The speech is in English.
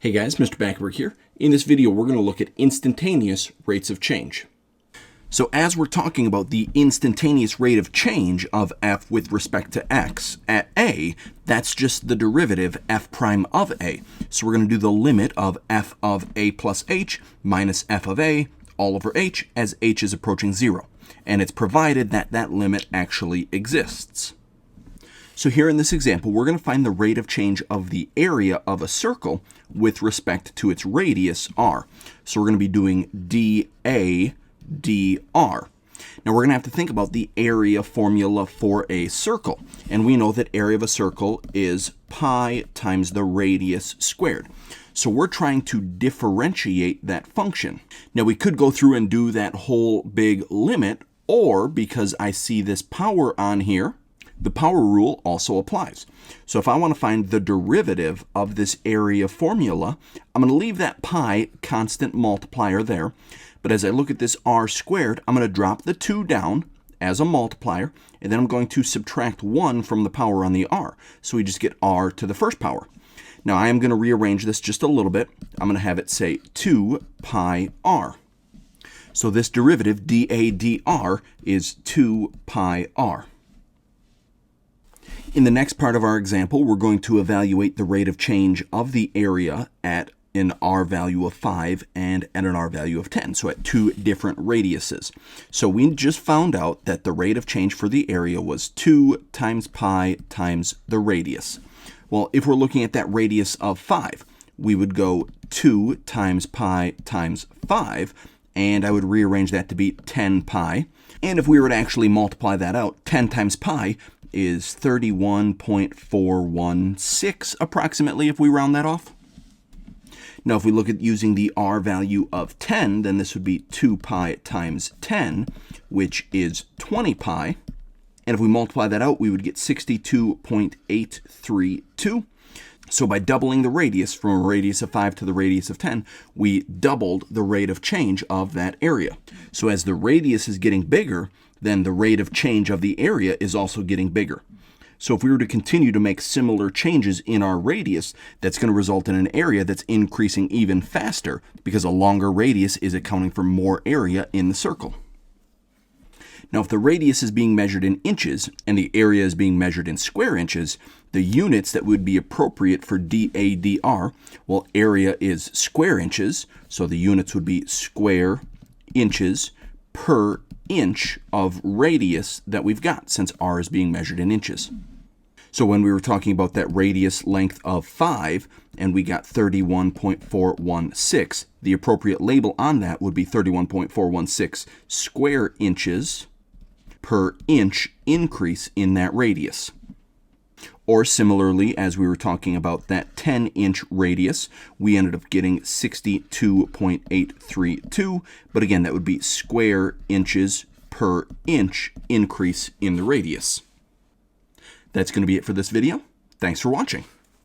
Hey guys, Mr. Backberg here. In this video, we're going to look at instantaneous rates of change. So as we're talking about the instantaneous rate of change of f with respect to x at a, that's just the derivative f prime of a. So we're going to do the limit of f of a plus h minus f of a all over h as h is approaching 0. And it's provided that that limit actually exists. So here in this example, we're going to find the rate of change of the area of a circle with respect to its radius r. So we're going to be doing dA dr. Now we're going to have to think about the area formula for a circle. And we know that area of a circle is pi times the radius squared. So we're trying to differentiate that function. Now we could go through and do that whole big limit, or because I see this power on here, the power rule also applies. So if I want to find the derivative of this area formula, I'm going to leave that pi constant multiplier there. But as I look at this r squared, I'm going to drop the 2 down as a multiplier, and then I'm going to subtract 1 from the power on the r. So we just get r to the first power. Now I am going to rearrange this just a little bit. I'm going to have it say 2 pi r. So this derivative, dA dr, is 2 pi r. In the next part of our example, we're going to evaluate the rate of change of the area at an r value of 5 and at an r value of 10, so at two different radiuses. So we just found out that the rate of change for the area was 2 times pi times the radius. Well, if we're looking at that radius of 5, we would go 2 times pi times 5, and I would rearrange that to be 10 pi. And if we were to actually multiply that out, 10 times pi is 31.416 approximately if we round that off. Now if we look at using the r value of 10, then this would be 2 pi times 10, which is 20 pi. And if we multiply that out, we would get 62.832. So by doubling the radius from a radius of 5 to the radius of 10, we doubled the rate of change of that area. So as the radius is getting bigger, then the rate of change of the area is also getting bigger. So if we were to continue to make similar changes in our radius, that's going to result in an area that's increasing even faster because a longer radius is accounting for more area in the circle. Now, if the radius is being measured in inches and the area is being measured in square inches, the units that would be appropriate for dA dr, well, area is square inches, so the units would be square inches per inch of radius that we've got, since r is being measured in inches. So when we were talking about that radius length of 5, and we got 31.416, the appropriate label on that would be 31.416 square inches per inch increase in that radius. Or similarly, as we were talking about that 10-inch radius, we ended up getting 62.832. But again, that would be square inches per inch increase in the radius. That's going to be it for this video. Thanks for watching.